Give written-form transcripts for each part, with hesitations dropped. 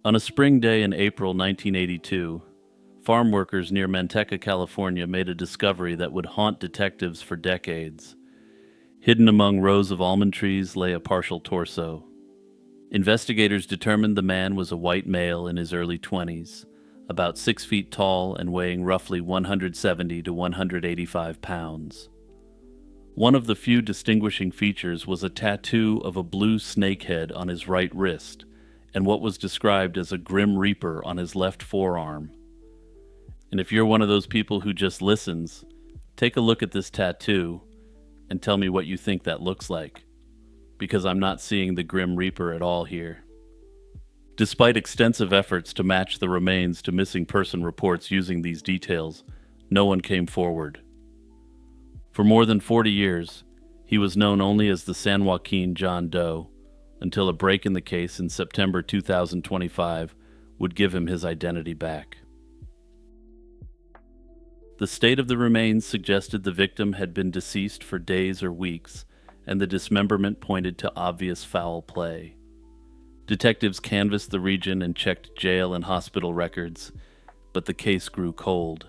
On a spring day in April 1982, farm workers near Manteca, California made a discovery that would haunt detectives for decades. Hidden among rows of almond trees lay a partial torso. Investigators determined the man was a white male in his early 20s, about 6 feet tall and weighing roughly 170 to 185 pounds. One of the few distinguishing features was a tattoo of a blue snakehead on his right wrist and what was described as a grim reaper on his left forearm. And if you're one of those people who just listens, take a look at this tattoo and tell me what you think that looks like, because I'm not seeing the grim reaper at all here. Despite extensive efforts to match the remains to missing person reports using these details, no one came forward. For more than 40 years, he was known only as the San Joaquin John Doe, until a break in the case in September 2025 would give him his identity back. The state of the remains suggested the victim had been deceased for days or weeks, and the dismemberment pointed to obvious foul play. Detectives canvassed the region and checked jail and hospital records, but the case grew cold.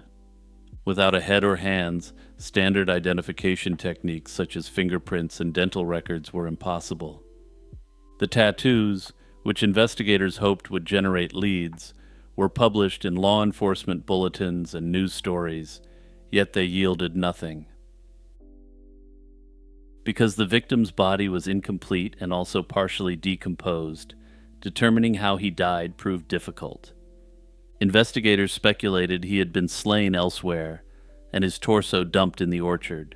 Without a head or hands, standard identification techniques such as fingerprints and dental records were impossible. The tattoos, which investigators hoped would generate leads, were published in law enforcement bulletins and news stories, yet they yielded nothing. Because the victim's body was incomplete and also partially decomposed, determining how he died proved difficult. Investigators speculated he had been slain elsewhere and his torso dumped in the orchard.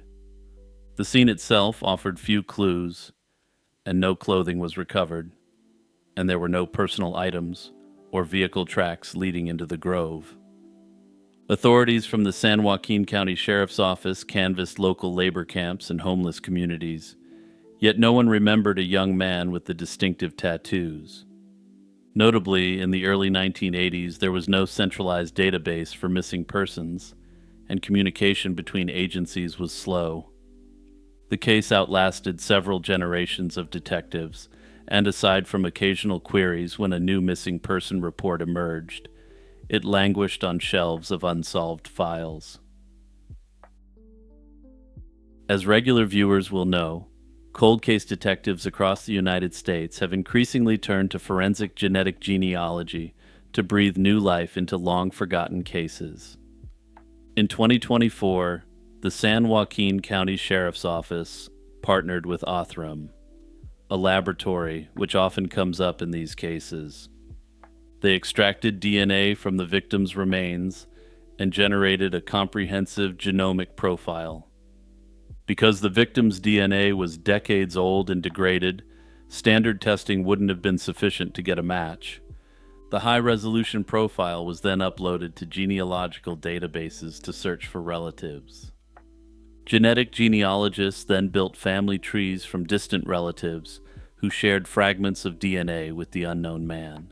The scene itself offered few clues, and no clothing was recovered, and there were no personal items or vehicle tracks leading into the grove. Authorities from the San Joaquin County Sheriff's Office canvassed local labor camps and homeless communities, yet no one remembered a young man with the distinctive tattoos. Notably, in the early 1980s, there was no centralized database for missing persons, and communication between agencies was slow. The case outlasted several generations of detectives, and aside from occasional queries when a new missing person report emerged, it languished on shelves of unsolved files. As regular viewers will know, cold case detectives across the United States have increasingly turned to forensic genetic genealogy to breathe new life into long-forgotten cases. In 2024, the San Joaquin County Sheriff's Office partnered with Othram, a laboratory which often comes up in these cases. They extracted DNA from the victim's remains and generated a comprehensive genomic profile. Because the victim's DNA was decades old and degraded, standard testing wouldn't have been sufficient to get a match. The high-resolution profile was then uploaded to genealogical databases to search for relatives. Genetic genealogists then built family trees from distant relatives who shared fragments of DNA with the unknown man.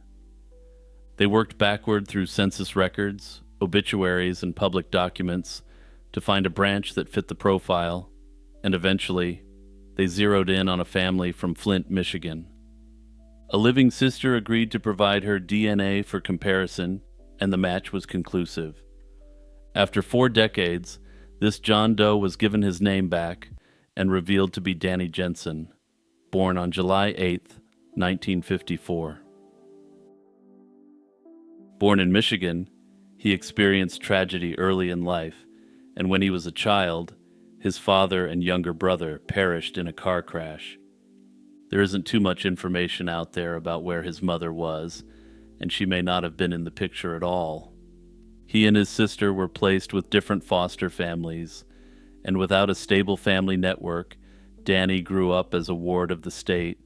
They worked backward through census records, obituaries, and public documents to find a branch that fit the profile, and eventually, they zeroed in on a family from Flint, Michigan. A living sister agreed to provide her DNA for comparison, and the match was conclusive. After 4 decades, this John Doe was given his name back and revealed to be Danny Jensen, born on July 8, 1954. Born in Michigan, he experienced tragedy early in life, and when he was a child, his father and younger brother perished in a car crash. There isn't too much information out there about where his mother was, and she may not have been in the picture at all. He and his sister were placed with different foster families, and without a stable family network, Danny grew up as a ward of the state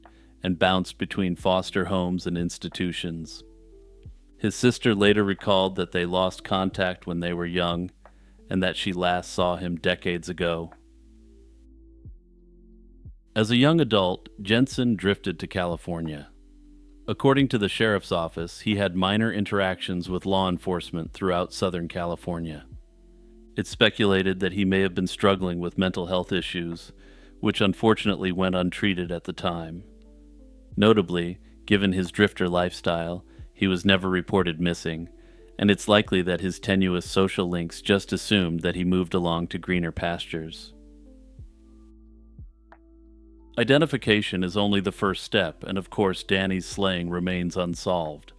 and bounced between foster homes and institutions. His sister later recalled that they lost contact when they were young, and that she last saw him decades ago. As a young adult, Jensen drifted to California. According to the sheriff's office, he had minor interactions with law enforcement throughout Southern California. It's speculated that he may have been struggling with mental health issues, which unfortunately went untreated at the time. Notably, given his drifter lifestyle, He was never reported missing, and it's likely that his tenuous social links just assumed that he moved along to greener pastures. Identification is only the first step, and of course, Danny's slaying remains unsolved.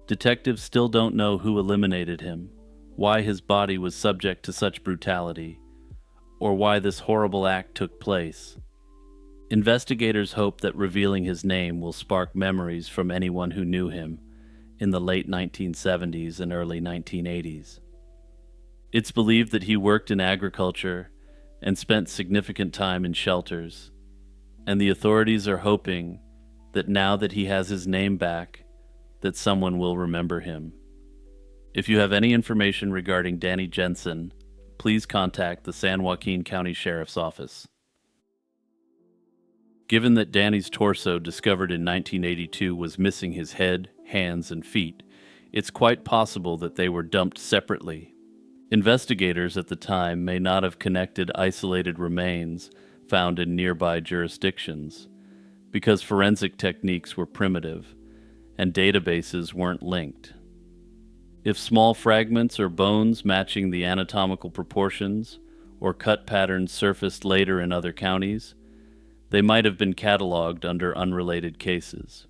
Detectives still don't know who eliminated him, why his body was subject to such brutality, or why this horrible act took place. Investigators hope that revealing his name will spark memories from anyone who knew him in the late 1970s and early 1980s. It's believed that he worked in agriculture and spent significant time in shelters, and the authorities are hoping that now that he has his name back, that someone will remember him. If you have any information regarding Danny Jensen, please contact the San Joaquin County Sheriff's Office. Given that Danny's torso, discovered in 1982, was missing his head, hands, and feet, it's quite possible that they were dumped separately. Investigators at the time may not have connected isolated remains found in nearby jurisdictions, because forensic techniques were primitive and databases weren't linked. If small fragments or bones matching the anatomical proportions or cut patterns surfaced later in other counties, they might have been cataloged under unrelated cases.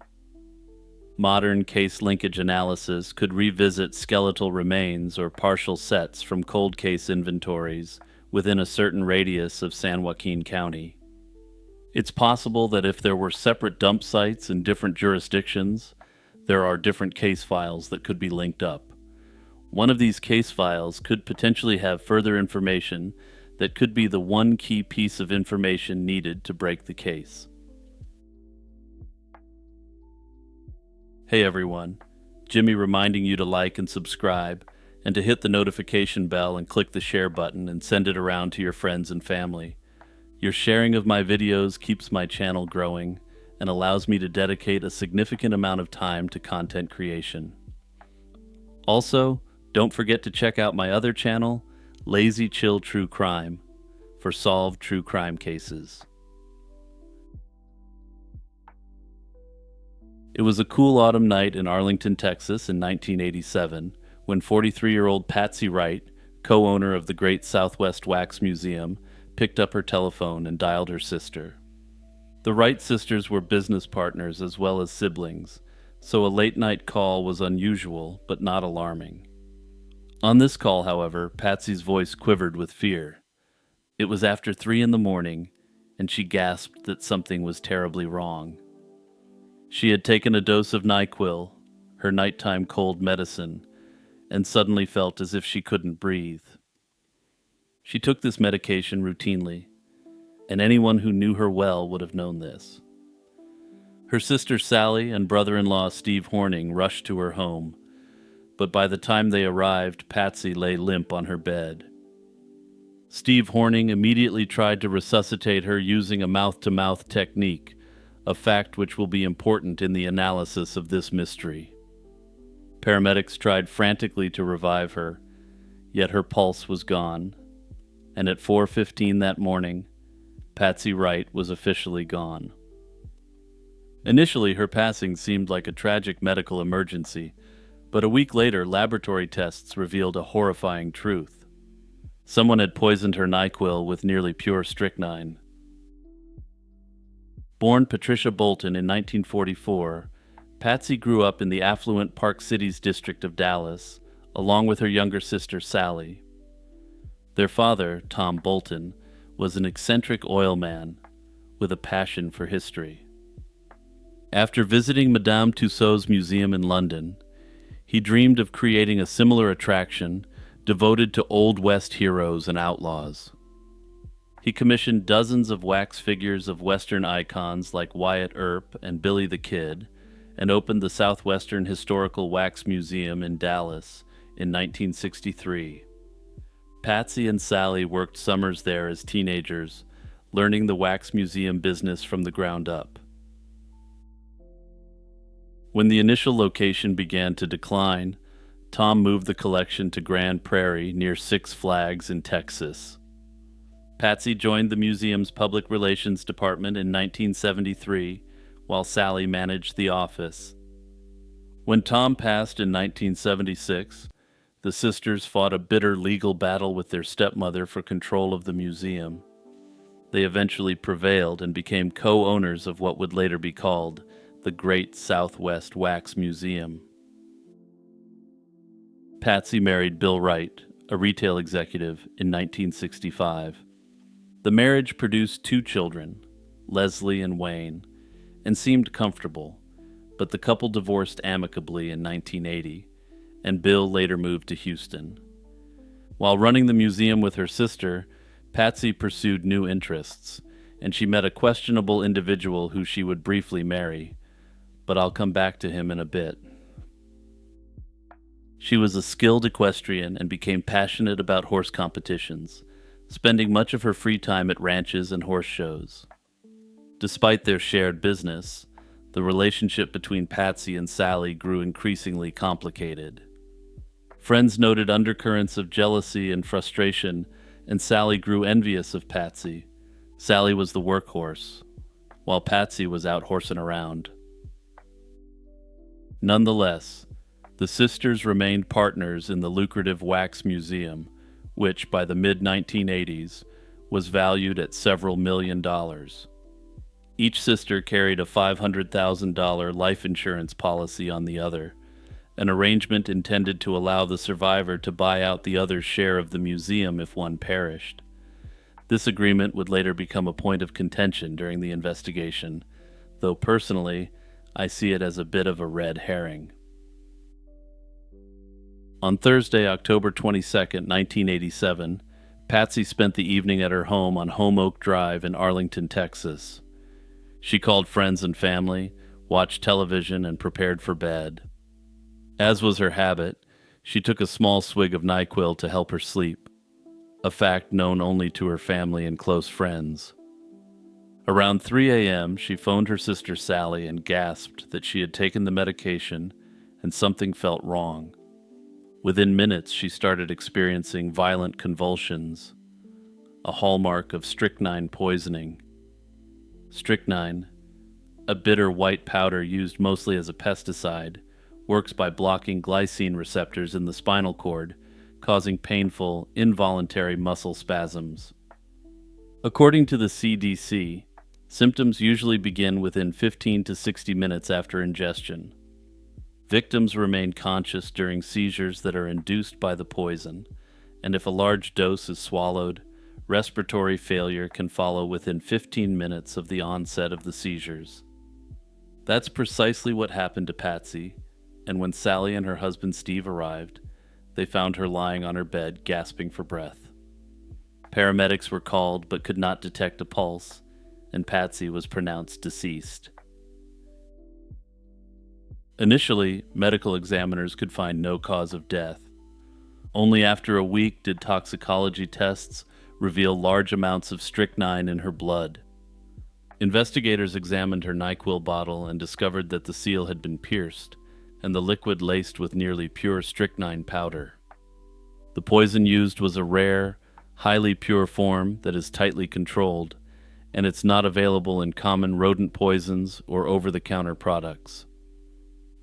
Modern case linkage analysis could revisit skeletal remains or partial sets from cold case inventories within a certain radius of San Joaquin County. It's possible that if there were separate dump sites in different jurisdictions, there are different case files that could be linked up. One of these case files could potentially have further information that could be the one key piece of information needed to break the case. Hey everyone, Jimmy reminding you to like and subscribe, and to hit the notification bell and click the share button and send it around to your friends and family. Your sharing of my videos keeps my channel growing and allows me to dedicate a significant amount of time to content creation. Also, don't forget to check out my other channel, Lazy Chill True Crime, for solved true crime cases. It was a cool autumn night in Arlington, Texas in 1987 when 43-year-old Patsy Wright, co-owner of the Great Southwest Wax Museum, picked up her telephone and dialed her sister. The Wright sisters were business partners as well as siblings, so a late-night call was unusual but not alarming. On this call, however, Patsy's voice quivered with fear. It was after 3 a.m, and she gasped that something was terribly wrong. She had taken a dose of NyQuil, her nighttime cold medicine, and suddenly felt as if she couldn't breathe. She took this medication routinely, and anyone who knew her well would have known this. Her sister Sally and brother-in-law Steve Horning rushed to her home, but by the time they arrived, Patsy lay limp on her bed. Steve Horning immediately tried to resuscitate her using a mouth-to-mouth technique, a fact which will be important in the analysis of this mystery. Paramedics tried frantically to revive her, yet her pulse was gone, and at 4:15 that morning, Patsy Wright was officially gone. Initially, her passing seemed like a tragic medical emergency, but a week later, laboratory tests revealed a horrifying truth. Someone had poisoned her NyQuil with nearly pure strychnine. Born Patricia Bolton in 1944, Patsy grew up in the affluent Park Cities district of Dallas, along with her younger sister Sally. Their father, Tom Bolton, was an eccentric oil man with a passion for history. After visiting Madame Tussauds Museum in London, he dreamed of creating a similar attraction devoted to Old West heroes and outlaws. He commissioned dozens of wax figures of Western icons like Wyatt Earp and Billy the Kid, and opened the Southwestern Historical Wax Museum in Dallas in 1963. Patsy and Sally worked summers there as teenagers, learning the wax museum business from the ground up. When the initial location began to decline, Tom moved the collection to Grand Prairie near Six Flags in Texas. Patsy joined the museum's public relations department in 1973, while Sally managed the office. When Tom passed in 1976, the sisters fought a bitter legal battle with their stepmother for control of the museum. They eventually prevailed and became co-owners of what would later be called the Great Southwest Wax Museum. Patsy married Bill Wright, a retail executive, in 1965. The marriage produced two children, Leslie and Wayne, and seemed comfortable, but the couple divorced amicably in 1980, and Bill later moved to Houston. While running the museum with her sister, Patsy pursued new interests, and she met a questionable individual who she would briefly marry, but I'll come back to him in a bit. She was a skilled equestrian and became passionate about horse competitions, spending much of her free time at ranches and horse shows. Despite their shared business, the relationship between Patsy and Sally grew increasingly complicated. Friends noted undercurrents of jealousy and frustration, and Sally grew envious of Patsy. Sally was the workhorse, while Patsy was out horsing around. Nonetheless, the sisters remained partners in the lucrative Wax Museum, which, by the mid-1980s, was valued at several $1 million. Each sister carried a $500,000 life insurance policy on the other, an arrangement intended to allow the survivor to buy out the other's share of the museum if one perished. This agreement would later become a point of contention during the investigation, though personally, I see it as a bit of a red herring. On Thursday, October 22, 1987, Patsy spent the evening at her home on Home Oak Drive in Arlington, Texas. She called friends and family, watched television, and prepared for bed. As was her habit, she took a small swig of NyQuil to help her sleep, a fact known only to her family and close friends. Around 3 a.m., she phoned her sister Sally and gasped that she had taken the medication and something felt wrong. Within minutes, she started experiencing violent convulsions, a hallmark of strychnine poisoning. Strychnine, a bitter white powder used mostly as a pesticide, works by blocking glycine receptors in the spinal cord, causing painful, involuntary muscle spasms. According to the CDC, symptoms usually begin within 15 to 60 minutes after ingestion. Victims remain conscious during seizures that are induced by the poison, and if a large dose is swallowed, respiratory failure can follow within 15 minutes of the onset of the seizures. That's precisely what happened to Patsy, and when Sally and her husband Steve arrived, they found her lying on her bed, gasping for breath. Paramedics were called but could not detect a pulse, and Patsy was pronounced deceased. Initially, medical examiners could find no cause of death. Only after a week did toxicology tests reveal large amounts of strychnine in her blood. Investigators examined her NyQuil bottle and discovered that the seal had been pierced, and the liquid laced with nearly pure strychnine powder. The poison used was a rare, highly pure form that is tightly controlled, and it's not available in common rodent poisons or over-the-counter products.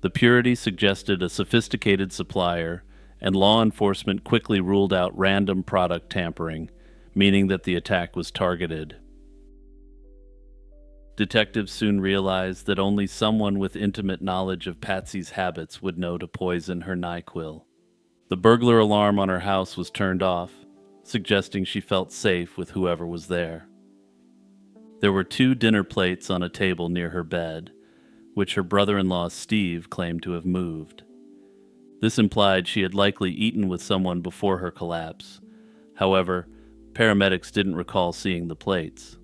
The purity suggested a sophisticated supplier, and law enforcement quickly ruled out random product tampering, meaning that the attack was targeted. Detectives soon realized that only someone with intimate knowledge of Patsy's habits would know to poison her NyQuil. The burglar alarm on her house was turned off, suggesting she felt safe with whoever was there. There were 2 dinner plates on a table near her bed, which her brother-in-law Steve claimed to have moved. This implied she had likely eaten with someone before her collapse. However, paramedics didn't recall seeing the plates.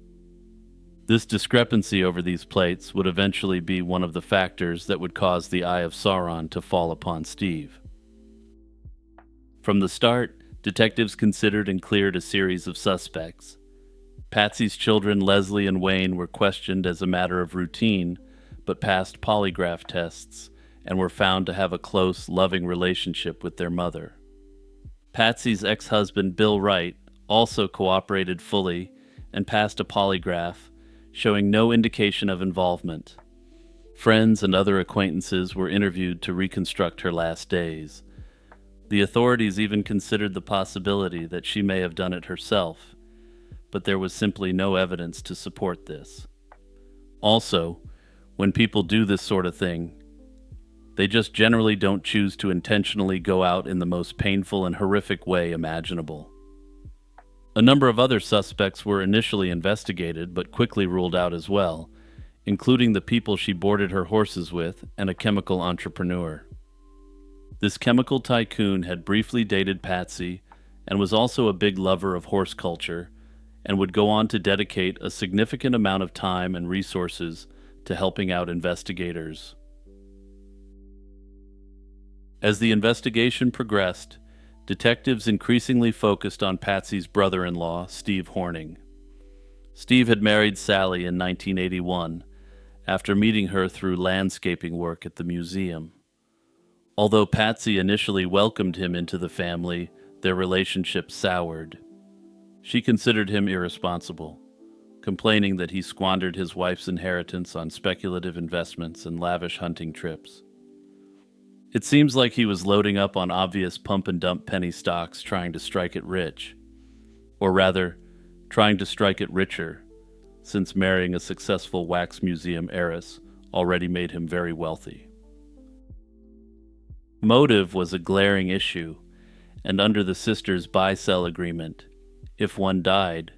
This discrepancy over these plates would eventually be one of the factors that would cause the Eye of Sauron to fall upon Steve. From the start, detectives considered and cleared a series of suspects. Patsy's children Leslie and Wayne were questioned as a matter of routine, but passed polygraph tests and were found to have a close, loving relationship with their mother. Patsy's ex-husband Bill Wright also cooperated fully and passed a polygraph, showing no indication of involvement. Friends and other acquaintances were interviewed to reconstruct her last days. The authorities even considered the possibility that she may have done it herself, but there was simply no evidence to support this. Also, when people do this sort of thing, they just generally don't choose to intentionally go out in the most painful and horrific way imaginable. A number of other suspects were initially investigated but quickly ruled out as well, including the people she boarded her horses with and a chemical entrepreneur. This chemical tycoon had briefly dated Patsy and was also a big lover of horse culture, and would go on to dedicate a significant amount of time and resources to helping out investigators. As the investigation progressed, detectives increasingly focused on Patsy's brother-in-law, Steve Horning. Steve had married Sally in 1981 after meeting her through landscaping work at the museum. Although Patsy initially welcomed him into the family, their relationship soured. She considered him irresponsible, complaining that he squandered his wife's inheritance on speculative investments and lavish hunting trips. It seems like he was loading up on obvious pump-and-dump penny stocks trying to strike it rich. Or rather, trying to strike it richer, since marrying a successful wax museum heiress already made him very wealthy. Motive was a glaring issue, and under the sisters' buy-sell agreement, if one died,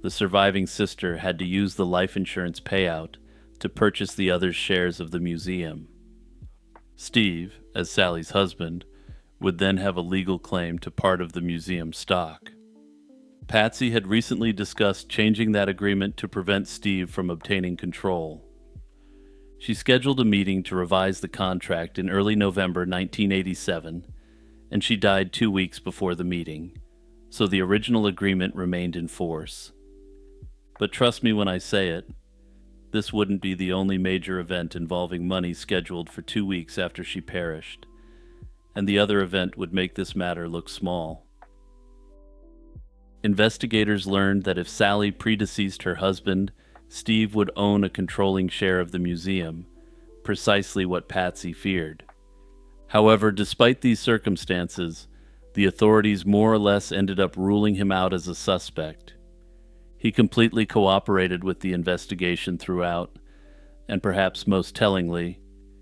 the surviving sister had to use the life insurance payout to purchase the other's shares of the museum. Steve, as Sally's husband, would then have a legal claim to part of the museum stock. Patsy had recently discussed changing that agreement to prevent Steve from obtaining control. She scheduled a meeting to revise the contract in early November 1987, and she died 2 weeks before the meeting, so the original agreement remained in force. But trust me when I say it, this wouldn't be the only major event involving money scheduled for 2 weeks after she perished, and the other event would make this matter look small. Investigators learned that if Sally predeceased her husband, Steve would own a controlling share of the museum, precisely what Patsy feared. However, despite these circumstances, the authorities more or less ended up ruling him out as a suspect. He completely cooperated with the investigation throughout, and perhaps most tellingly,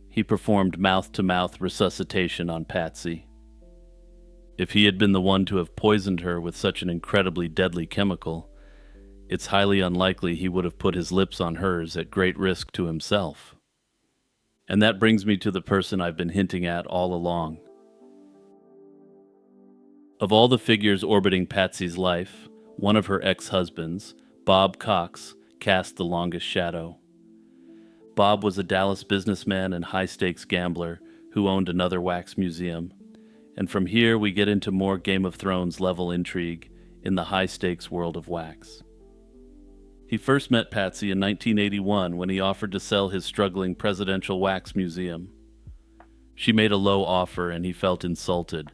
he performed mouth-to-mouth resuscitation on Patsy. If he had been the one to have poisoned her with such an incredibly deadly chemical, it's highly unlikely he would have put his lips on hers at great risk to himself. And that brings me to the person I've been hinting at all along. Of all the figures orbiting Patsy's life, one of her ex-husbands, Bob Cox, cast the longest shadow. Bob was a Dallas businessman and high-stakes gambler who owned another wax museum, and from here we get into more Game of Thrones level intrigue in the high-stakes world of wax. He first met Patsy in 1981 when he offered to sell his struggling presidential wax museum. She made a low offer and he felt insulted,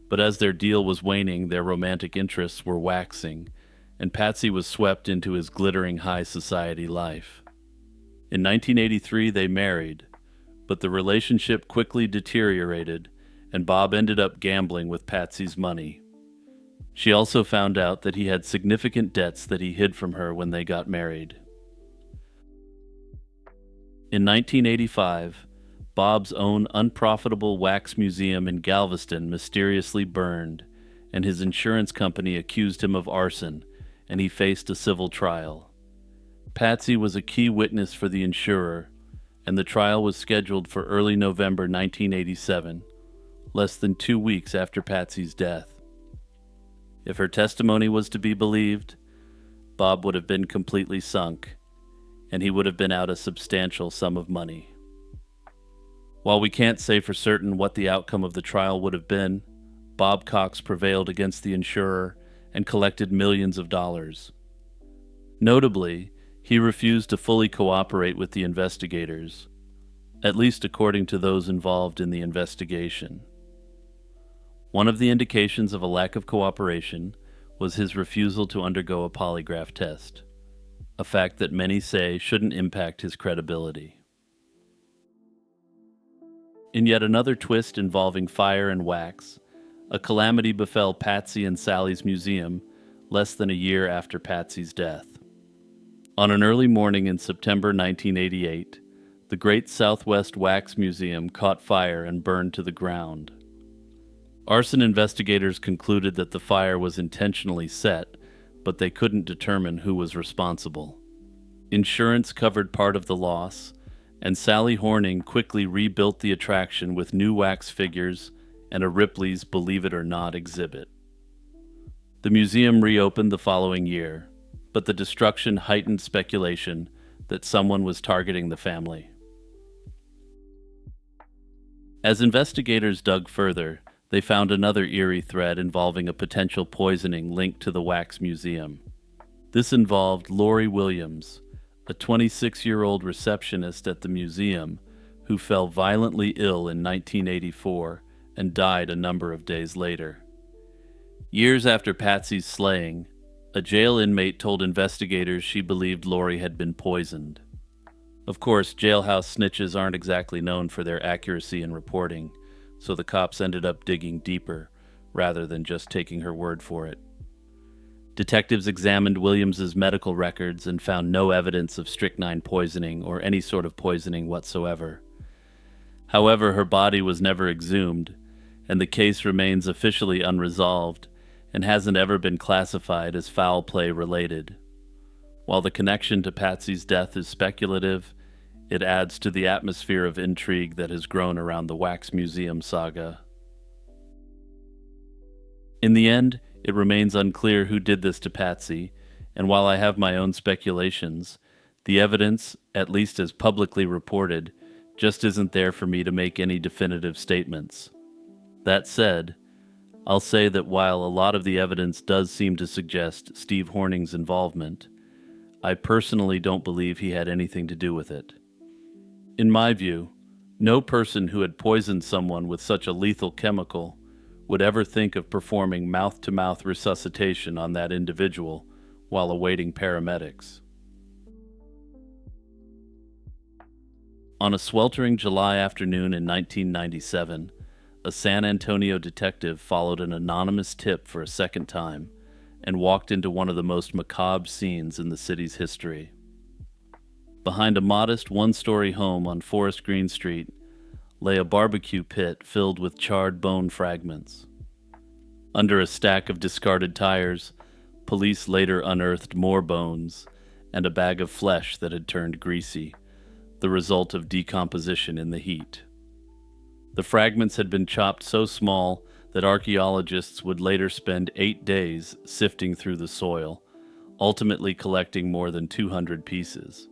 but as their deal was waning, their romantic interests were waxing, and Patsy was swept into his glittering high society life. In 1983 they married, but the relationship quickly deteriorated, and Bob ended up gambling with Patsy's money. She also found out that he had significant debts that he hid from her when they got married. In 1985, Bob's own unprofitable wax museum in Galveston mysteriously burned, and his insurance company accused him of arson, and he faced a civil trial. Patsy was a key witness for the insurer, and the trial was scheduled for early November 1987, less than 2 weeks after Patsy's death. If her testimony was to be believed, Bob would have been completely sunk, and he would have been out a substantial sum of money. While we can't say for certain what the outcome of the trial would have been, Bob Cox prevailed against the insurer and collected millions of dollars. Notably, he refused to fully cooperate with the investigators, at least according to those involved in the investigation. One of the indications of a lack of cooperation was his refusal to undergo a polygraph test, a fact that many say shouldn't impact his credibility. In yet another twist involving fire and wax, a calamity befell Patsy and Sally's museum less than a year after Patsy's death. On an early morning in September 1988, the Great Southwest Wax Museum caught fire and burned to the ground. Arson investigators concluded that the fire was intentionally set, but they couldn't determine who was responsible. Insurance covered part of the loss, and Sally Horning quickly rebuilt the attraction with new wax figures and a Ripley's Believe It or Not exhibit. The museum reopened the following year, but the destruction heightened speculation that someone was targeting the family. As investigators dug further, they found another eerie thread involving a potential poisoning linked to the wax museum. This involved Lori Williams, a 26-year-old receptionist at the museum who fell violently ill in 1984 and died a number of days later. Years after Patsy's slaying, a jail inmate told investigators she believed Lori had been poisoned. Of course, jailhouse snitches aren't exactly known for their accuracy in reporting, so the cops ended up digging deeper rather than just taking her word for it. Detectives examined Williams's medical records and found no evidence of strychnine poisoning or any sort of poisoning whatsoever. However, her body was never exhumed, and the case remains officially unresolved and hasn't ever been classified as foul play related. While the connection to Patsy's death is speculative, it adds to the atmosphere of intrigue that has grown around the Wax Museum saga. In the end, it remains unclear who did this to Patsy, and while I have my own speculations, the evidence, at least as publicly reported, just isn't there for me to make any definitive statements. That said, I'll say that while a lot of the evidence does seem to suggest Steve Horning's involvement, I personally don't believe he had anything to do with it. In my view, no person who had poisoned someone with such a lethal chemical would ever think of performing mouth-to-mouth resuscitation on that individual while awaiting paramedics. On a sweltering July afternoon in 1997, a San Antonio detective followed an anonymous tip for a second time and walked into one of the most macabre scenes in the city's history. Behind a modest one-story home on Forest Green Street lay a barbecue pit filled with charred bone fragments. Under a stack of discarded tires, police later unearthed more bones and a bag of flesh that had turned greasy, the result of decomposition in the heat. The fragments had been chopped so small that archaeologists would later spend 8 days sifting through the soil, ultimately collecting more than 200 pieces.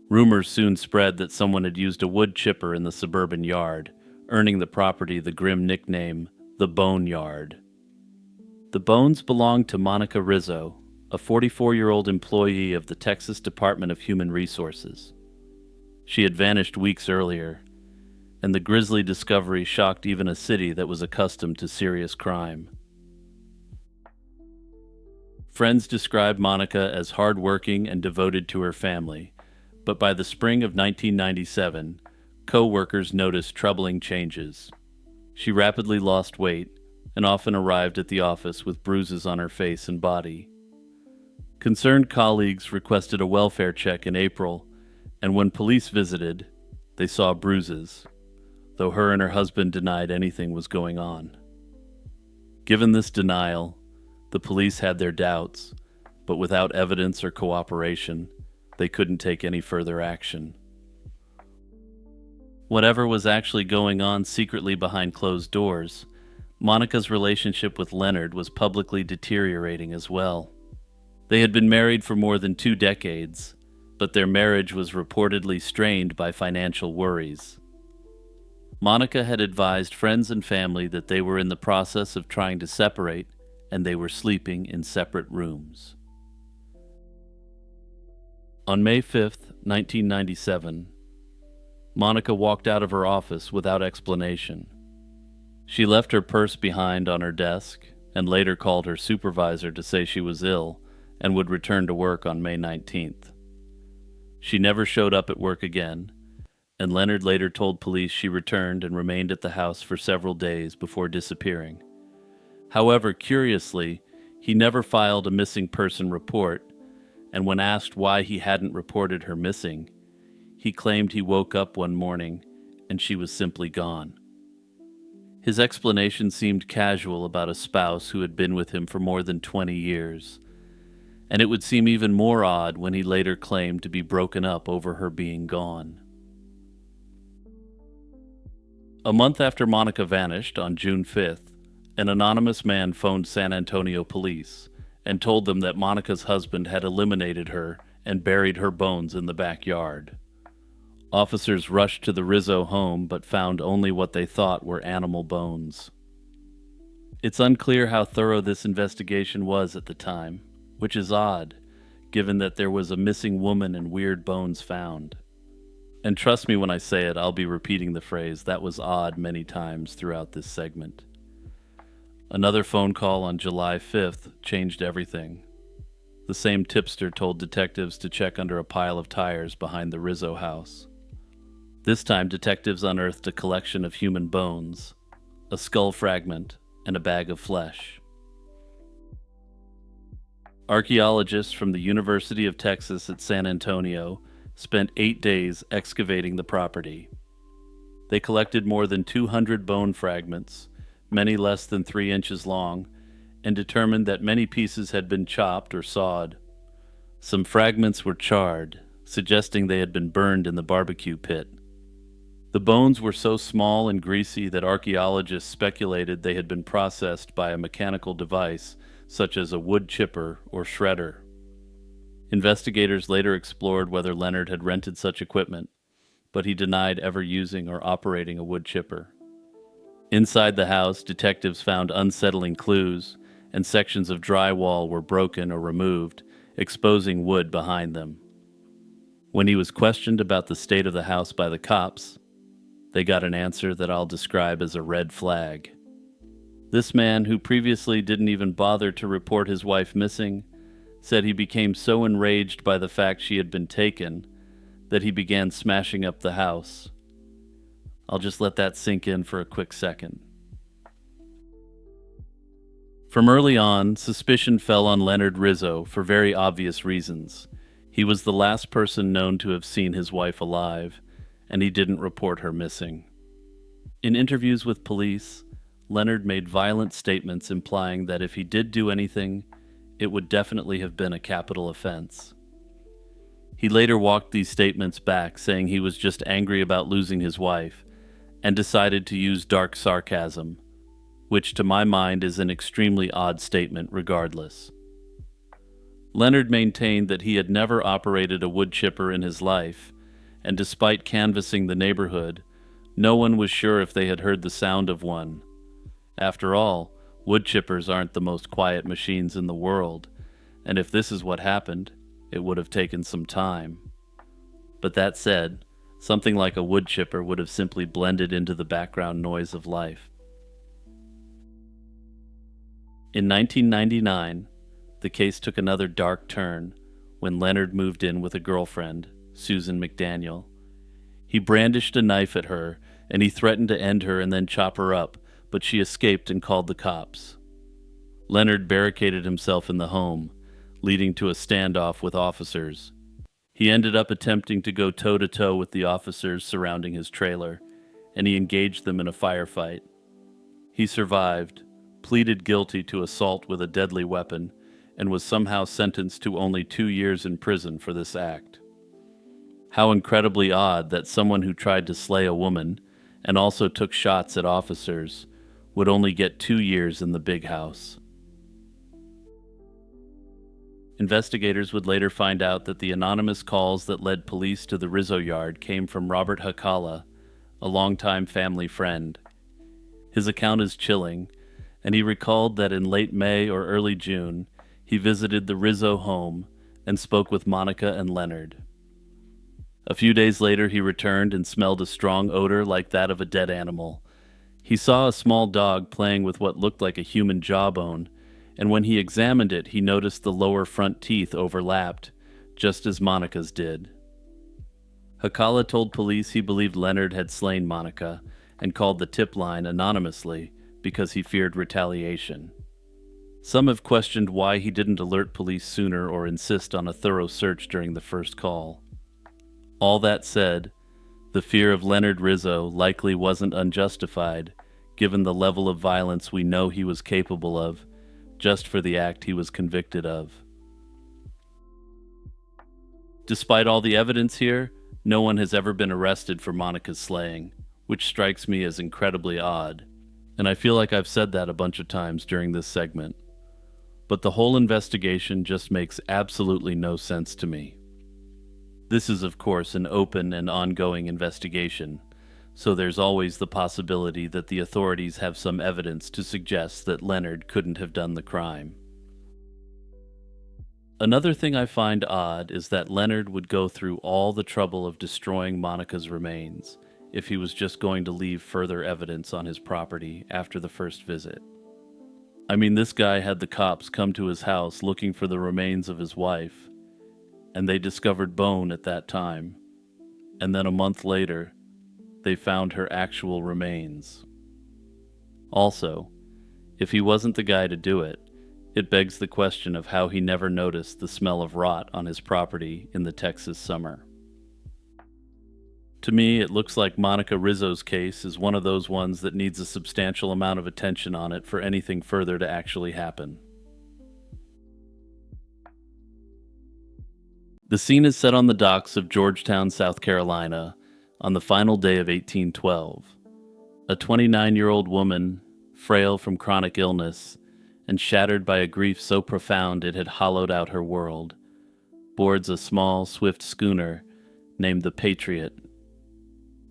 Rumors soon spread that someone had used a wood chipper in the suburban yard, earning the property the grim nickname, the Bone Yard. The bones belonged to Monica Rizzo, a 44-year-old employee of the Texas Department of Human Resources. She had vanished weeks earlier, and the grisly discovery shocked even a city that was accustomed to serious crime. Friends described Monica as hardworking and devoted to her family, but by the spring of 1997, co-workers noticed troubling changes. She rapidly lost weight and often arrived at the office with bruises on her face and body. Concerned colleagues requested a welfare check in April, and when police visited, they saw bruises, though her and her husband denied anything was going on. Given this denial, the police had their doubts, but without evidence or cooperation, they couldn't take any further action. Whatever was actually going on secretly behind closed doors, Monica's relationship with Leonard was publicly deteriorating as well. They had been married for more than 2 decades, but their marriage was reportedly strained by financial worries. Monica had advised friends and family that they were in the process of trying to separate, and they were sleeping in separate rooms. On May 5th, 1997, Monica walked out of her office without explanation. She left her purse behind on her desk and later called her supervisor to say she was ill and would return to work on May 19th. She never showed up at work again, and Leonard later told police she returned and remained at the house for several days before disappearing. However, curiously, he never filed a missing person report, and when asked why he hadn't reported her missing, he claimed he woke up one morning and she was simply gone. His explanation seemed casual about a spouse who had been with him for more than 20 years, and it would seem even more odd when he later claimed to be broken up over her being gone. A month after Monica vanished, on June 5th, an anonymous man phoned San Antonio police and told them that Monica's husband had eliminated her and buried her bones in the backyard. Officers rushed to the Rizzo home but found only what they thought were animal bones. It's unclear how thorough this investigation was at the time, which is odd, given that there was a missing woman and weird bones found. And trust me when I say it, I'll be repeating the phrase "that was odd" many times throughout this segment. Another phone call on July 5th changed everything. The same tipster told detectives to check under a pile of tires behind the Rizzo house. This time, detectives unearthed a collection of human bones, a skull fragment, and a bag of flesh. Archaeologists from the University of Texas at San Antonio spent 8 days excavating the property. They collected more than 200 bone fragments, many less than 3 inches long, and determined that many pieces had been chopped or sawed. Some fragments were charred, suggesting they had been burned in the barbecue pit. The bones were so small and greasy that archaeologists speculated they had been processed by a mechanical device such as a wood chipper or shredder. Investigators later explored whether Leonard had rented such equipment, but he denied ever using or operating a wood chipper. Inside the house, detectives found unsettling clues, and sections of drywall were broken or removed, exposing wood behind them. When he was questioned about the state of the house by the cops, they got an answer that I'll describe as a red flag. This man, who previously didn't even bother to report his wife missing, said he became so enraged by the fact she had been taken that he began smashing up the house. I'll just let that sink in for a quick second. From early on, suspicion fell on Leonard Rizzo for very obvious reasons. He was the last person known to have seen his wife alive, and he didn't report her missing. In interviews with police, Leonard made violent statements implying that if he did do anything, it would definitely have been a capital offense. He later walked these statements back, saying he was just angry about losing his wife, and decided to use dark sarcasm, which to my mind is an extremely odd statement regardless. Leonard maintained that he had never operated a wood chipper in his life, and despite canvassing the neighborhood, no one was sure if they had heard the sound of one. After all, wood chippers aren't the most quiet machines in the world, and if this is what happened, it would have taken some time. But that said, something like a wood chipper would have simply blended into the background noise of life. In 1999, the case took another dark turn when Leonard moved in with a girlfriend, Susan McDaniel. He brandished a knife at her, and he threatened to end her and then chop her up, but she escaped and called the cops. Leonard barricaded himself in the home, leading to a standoff with officers. He ended up attempting to go toe-to-toe with the officers surrounding his trailer, and he engaged them in a firefight. He survived, pleaded guilty to assault with a deadly weapon, and was somehow sentenced to only 2 years in prison for this act. How incredibly odd that someone who tried to slay a woman and also took shots at officers would only get 2 years in the big house. Investigators would later find out that the anonymous calls that led police to the Rizzo yard came from Robert Hakala, a longtime family friend. His account is chilling, and he recalled that in late May or early June, he visited the Rizzo home and spoke with Monica and Leonard. A few days later, he returned and smelled a strong odor like that of a dead animal. He saw a small dog playing with what looked like a human jawbone, and when he examined it, he noticed the lower front teeth overlapped, just as Monica's did. Hakala told police he believed Leonard had slain Monica and called the tip line anonymously because he feared retaliation. Some have questioned why he didn't alert police sooner or insist on a thorough search during the first call. All that said, the fear of Leonard Rizzo likely wasn't unjustified, given the level of violence we know he was capable of, just for the act he was convicted of. Despite all the evidence here, no one has ever been arrested for Monica's slaying, which strikes me as incredibly odd. And I feel like I've said that a bunch of times during this segment. But the whole investigation just makes absolutely no sense to me. This is, of course, an open and ongoing investigation, so there's always the possibility that the authorities have some evidence to suggest that Leonard couldn't have done the crime. Another thing I find odd is that Leonard would go through all the trouble of destroying Monica's remains if he was just going to leave further evidence on his property after the first visit. I mean, this guy had the cops come to his house looking for the remains of his wife, and they discovered bone at that time. And then a month later, they found her actual remains. Also, if he wasn't the guy to do it, it begs the question of how he never noticed the smell of rot on his property in the Texas summer. To me, it looks like Monica Rizzo's case is one of those ones that needs a substantial amount of attention on it for anything further to actually happen. The scene is set on the docks of Georgetown, South Carolina, on the final day of 1812. A 29-year-old woman, frail from chronic illness, and shattered by a grief so profound it had hollowed out her world, boards a small, swift schooner named the Patriot.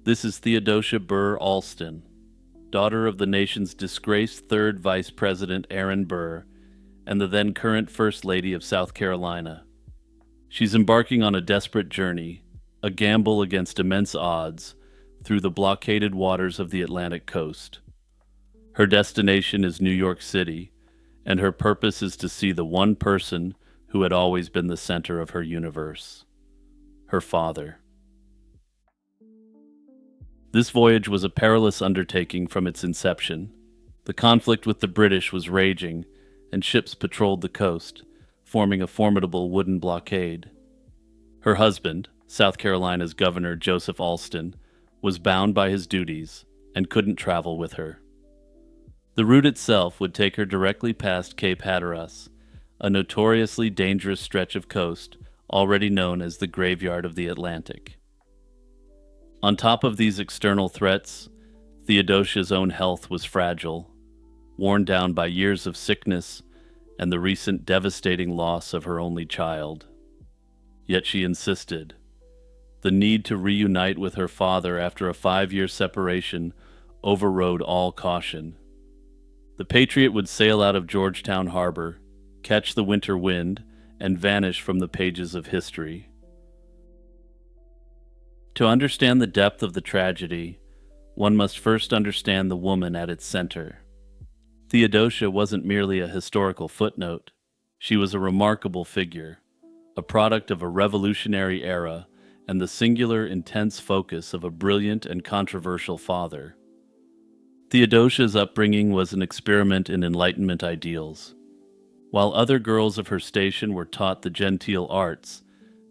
This is Theodosia Burr Alston, daughter of the nation's disgraced third Vice President Aaron Burr and the then current First Lady of South Carolina. She's embarking on a desperate journey, a gamble against immense odds, through the blockaded waters of the Atlantic coast. Her destination is New York City, and her purpose is to see the one person who had always been the center of her universe: her father. This voyage was a perilous undertaking from its inception. The conflict with the British was raging, and ships patrolled the coast, forming a formidable wooden blockade. Her husband, South Carolina's Governor Joseph Alston, was bound by his duties and couldn't travel with her. The route itself would take her directly past Cape Hatteras, a notoriously dangerous stretch of coast already known as the Graveyard of the Atlantic. On top of these external threats, Theodosia's own health was fragile, worn down by years of sickness and the recent devastating loss of her only child. Yet she insisted. The need to reunite with her father after a 5-year separation overrode all caution. The Patriot would sail out of Georgetown Harbor, catch the winter wind, and vanish from the pages of history. To understand the depth of the tragedy, one must first understand the woman at its center. Theodosia wasn't merely a historical footnote. She was a remarkable figure, a product of a revolutionary era and the singular, intense focus of a brilliant and controversial father. Theodosia's upbringing was an experiment in Enlightenment ideals. While other girls of her station were taught the genteel arts,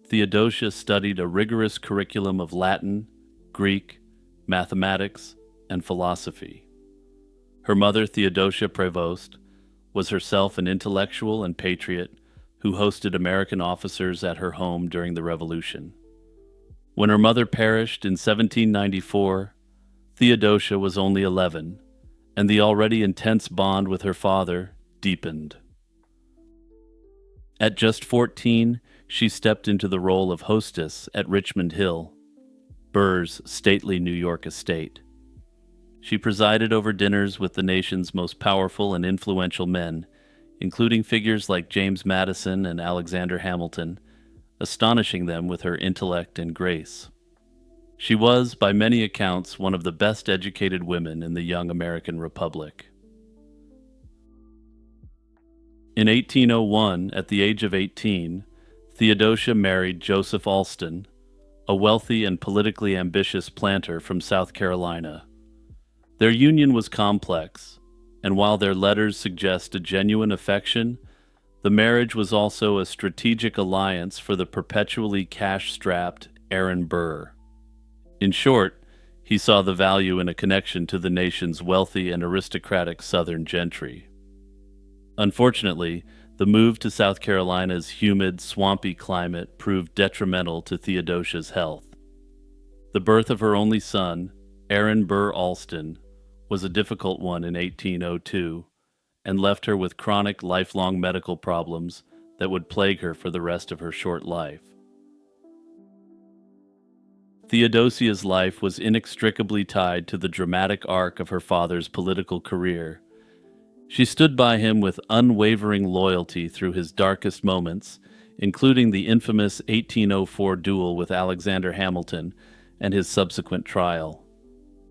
Theodosia studied a rigorous curriculum of Latin, Greek, mathematics, and philosophy. Her mother, Theodosia Prevost, was herself an intellectual and patriot who hosted American officers at her home during the Revolution. When her mother perished in 1794, Theodosia was only 11, and the already intense bond with her father deepened. At just 14, she stepped into the role of hostess at Richmond Hill, Burr's stately New York estate. She presided over dinners with the nation's most powerful and influential men, including figures like James Madison and Alexander Hamilton, astonishing them with her intellect and grace. She was, by many accounts, one of the best educated women in the young American Republic. In 1801, at the age of 18, Theodosia married Joseph Alston, a wealthy and politically ambitious planter from South Carolina. Their union was complex, and while their letters suggest a genuine affection, the marriage was also a strategic alliance for the perpetually cash-strapped Aaron Burr. In short, he saw the value in a connection to the nation's wealthy and aristocratic Southern gentry. Unfortunately, the move to South Carolina's humid, swampy climate proved detrimental to Theodosia's health. The birth of her only son, Aaron Burr Alston, was a difficult one in 1802 and left her with chronic, lifelong medical problems that would plague her for the rest of her short life. Theodosia's life was inextricably tied to the dramatic arc of her father's political career. She stood by him with unwavering loyalty through his darkest moments, including the infamous 1804 duel with Alexander Hamilton and his subsequent trial.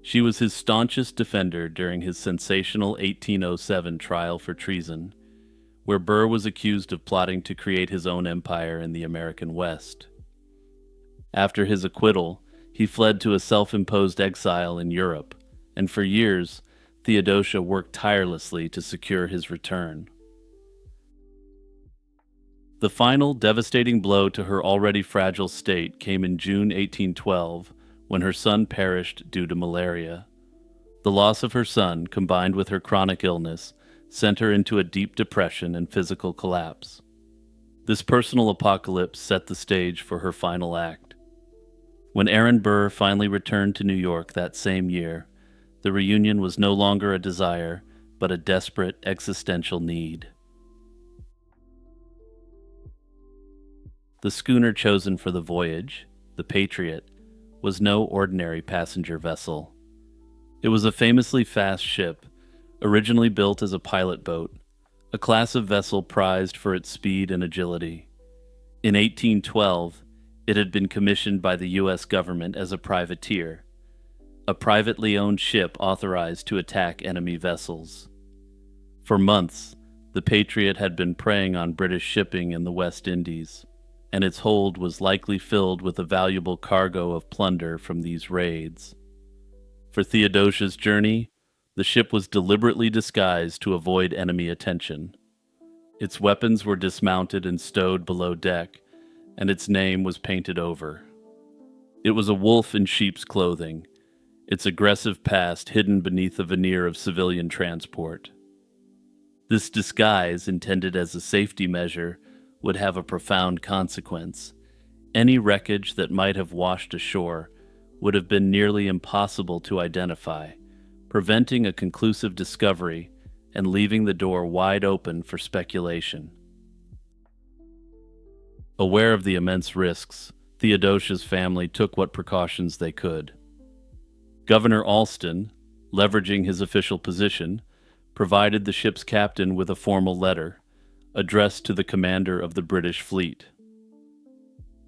She was his staunchest defender during his sensational 1807 trial for treason, where Burr was accused of plotting to create his own empire in the American West. After his acquittal, he fled to a self-imposed exile in Europe, and for years, Theodosia worked tirelessly to secure his return. The final devastating blow to her already fragile state came in June 1812, when her son perished due to malaria. The loss of her son, combined with her chronic illness, sent her into a deep depression and physical collapse. This personal apocalypse set the stage for her final act. When Aaron Burr finally returned to New York that same year, the reunion was no longer a desire, but a desperate existential need. The schooner chosen for the voyage, the Patriot, was no ordinary passenger vessel. It was a famously fast ship, originally built as a pilot boat, a class of vessel prized for its speed and agility. In 1812, it had been commissioned by the U.S. government as a privateer, a privately owned ship authorized to attack enemy vessels. For months, the Patriot had been preying on British shipping in the West Indies, and its hold was likely filled with a valuable cargo of plunder from these raids. For Theodosia's journey, the ship was deliberately disguised to avoid enemy attention. Its weapons were dismounted and stowed below deck, and its name was painted over. It was a wolf in sheep's clothing, its aggressive past hidden beneath a veneer of civilian transport. This disguise, intended as a safety measure, would have a profound consequence. Any wreckage that might have washed ashore would have been nearly impossible to identify, preventing a conclusive discovery and leaving the door wide open for speculation. Aware of the immense risks, Theodosia's family took what precautions they could. Governor Alston, leveraging his official position, provided the ship's captain with a formal letter addressed to the commander of the British fleet.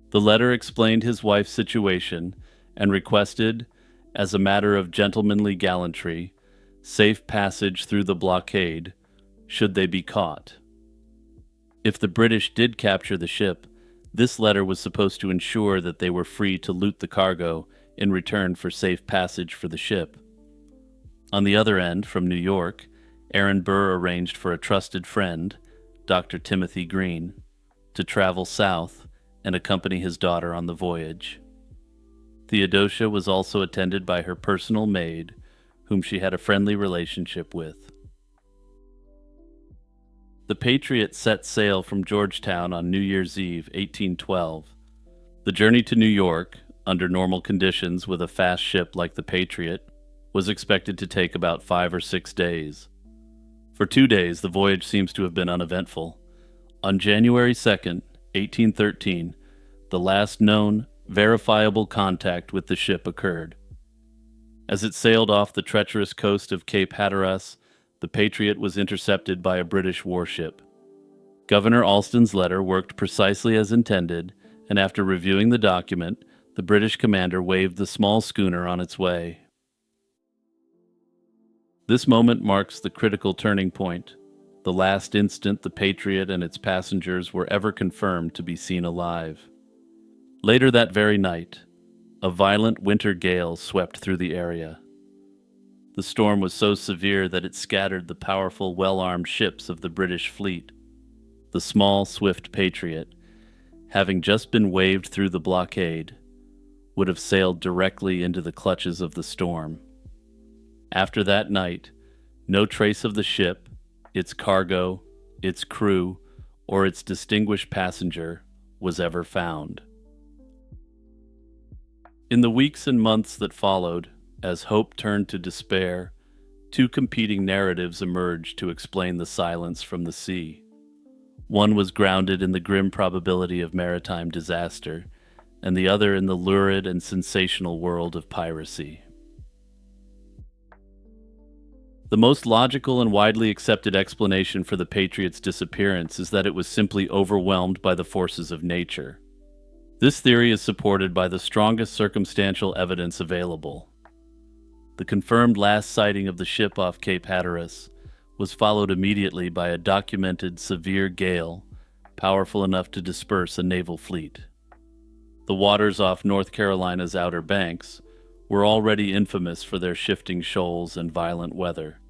The letter explained his wife's situation and requested, as a matter of gentlemanly gallantry, safe passage through the blockade should they be caught. If the British did capture the ship, this letter was supposed to ensure that they were free to loot the cargo in return for safe passage for the ship. On the other end, from New York, Aaron Burr arranged for a trusted friend, Dr. Timothy Green, to travel south and accompany his daughter on the voyage. Theodosia was also attended by her personal maid, whom she had a friendly relationship with. The Patriot set sail from Georgetown on New Year's Eve, 1812. The journey to New York, under normal conditions with a fast ship like the Patriot, was expected to take about 5 or 6 days. For 2 days, the voyage seems to have been uneventful. On January 2nd, 1813, the last known, verifiable contact with the ship occurred. As it sailed off the treacherous coast of Cape Hatteras, the Patriot was intercepted by a British warship. Governor Alston's letter worked precisely as intended, and after reviewing the document, the British commander waved the small schooner on its way. This moment marks the critical turning point, the last instant the Patriot and its passengers were ever confirmed to be seen alive. Later that very night, a violent winter gale swept through the area. The storm was so severe that it scattered the powerful, well-armed ships of the British fleet. The small, swift Patriot, having just been waved through the blockade, would have sailed directly into the clutches of the storm. After that night, no trace of the ship, its cargo, its crew, or its distinguished passenger was ever found. In the weeks and months that followed, as hope turned to despair, two competing narratives emerged to explain the silence from the sea. One was grounded in the grim probability of maritime disaster, and the other in the lurid and sensational world of piracy. The most logical and widely accepted explanation for the Patriot's disappearance is that it was simply overwhelmed by the forces of nature. This theory is supported by the strongest circumstantial evidence available. The confirmed last sighting of the ship off Cape Hatteras was followed immediately by a documented severe gale, powerful enough to disperse a naval fleet. The waters off North Carolina's Outer Banks were already infamous for their shifting shoals and violent weather.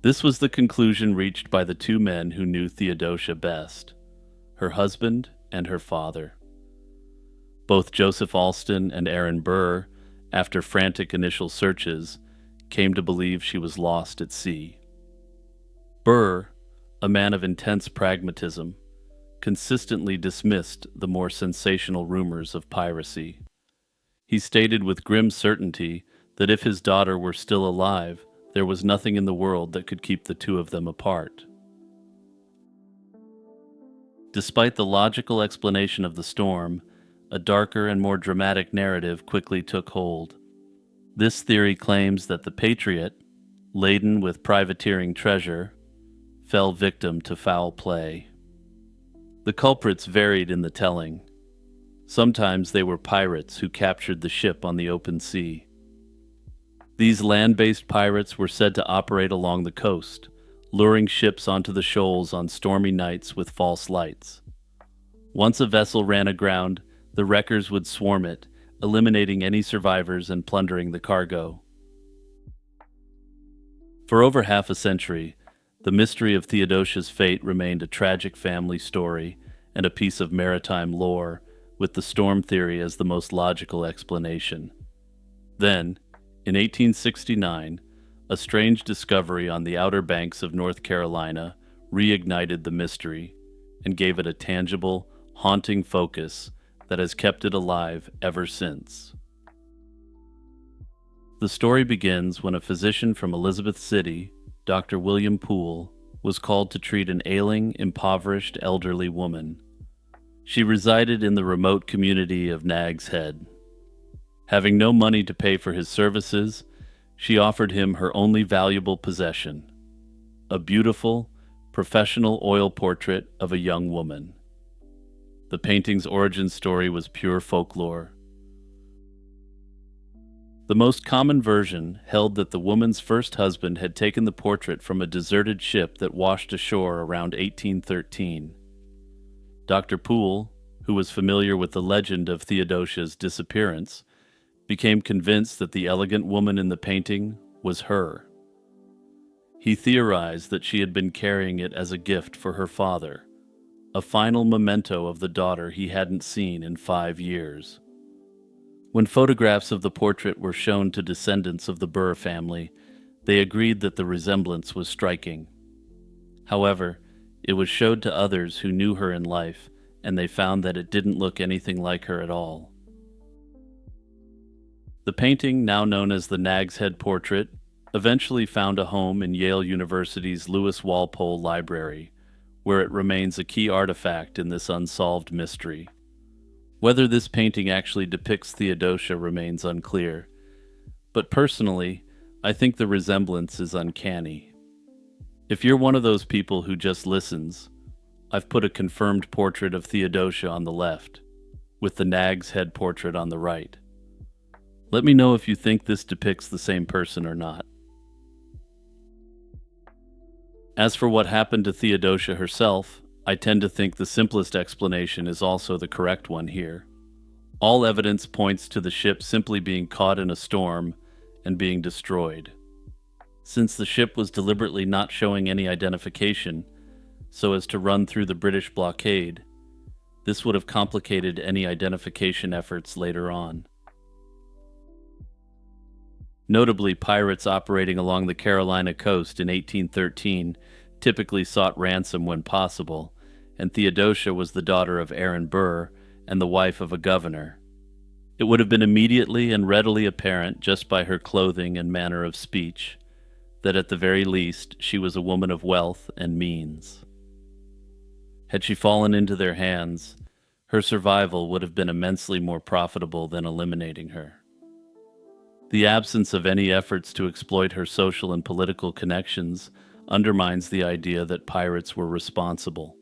This was the conclusion reached by the two men who knew Theodosia best, her husband and her father. Both Joseph Alston and Aaron Burr, after frantic initial searches, came to believe she was lost at sea. Burr, a man of intense pragmatism, consistently dismissed the more sensational rumors of piracy. He stated with grim certainty that if his daughter were still alive, there was nothing in the world that could keep the two of them apart. Despite the logical explanation of the storm, a darker and more dramatic narrative quickly took hold. This theory claims that the Patriot, laden with privateering treasure, fell victim to foul play. The culprits varied in the telling. Sometimes they were pirates who captured the ship on the open sea. These land-based pirates were said to operate along the coast, luring ships onto the shoals on stormy nights with false lights. Once a vessel ran aground, the wreckers would swarm it, eliminating any survivors and plundering the cargo. For over half a century, the mystery of Theodosia's fate remained a tragic family story and a piece of maritime lore, with the storm theory as the most logical explanation. Then, in 1869, a strange discovery on the Outer Banks of North Carolina reignited the mystery and gave it a tangible, haunting focus that has kept it alive ever since. The story begins when a physician from Elizabeth City, Dr. William Poole, was called to treat an ailing, impoverished elderly woman. She resided in the remote community of Nag's Head. Having no money to pay for his services, she offered him her only valuable possession, a beautiful, professional oil portrait of a young woman. The painting's origin story was pure folklore. The most common version held that the woman's first husband had taken the portrait from a deserted ship that washed ashore around 1813. Dr. Poole, who was familiar with the legend of Theodosia's disappearance, became convinced that the elegant woman in the painting was her. He theorized that she had been carrying it as a gift for her father, a final memento of the daughter he hadn't seen in 5 years. When photographs of the portrait were shown to descendants of the Burr family, they agreed that the resemblance was striking. However, it was showed to others who knew her in life, and they found that it didn't look anything like her at all. The painting, now known as the Nag's Head portrait, eventually found a home in Yale University's Lewis Walpole Library, where it remains a key artifact in this unsolved mystery. Whether this painting actually depicts Theodosia remains unclear, but personally, I think the resemblance is uncanny. If you're one of those people who just listens, I've put a confirmed portrait of Theodosia on the left, with the Nag's Head portrait on the right. Let me know if you think this depicts the same person or not. As for what happened to Theodosia herself, I tend to think the simplest explanation is also the correct one here. All evidence points to the ship simply being caught in a storm and being destroyed. Since the ship was deliberately not showing any identification so as to run through the British blockade, this would have complicated any identification efforts later on. Notably, pirates operating along the Carolina coast in 1813 typically sought ransom when possible, and Theodosia was the daughter of Aaron Burr and the wife of a governor. It would have been immediately and readily apparent, just by her clothing and manner of speech, that at the very least she was a woman of wealth and means. Had she fallen into their hands, her survival would have been immensely more profitable than eliminating her. The absence of any efforts to exploit her social and political connections undermines the idea that pirates were responsible.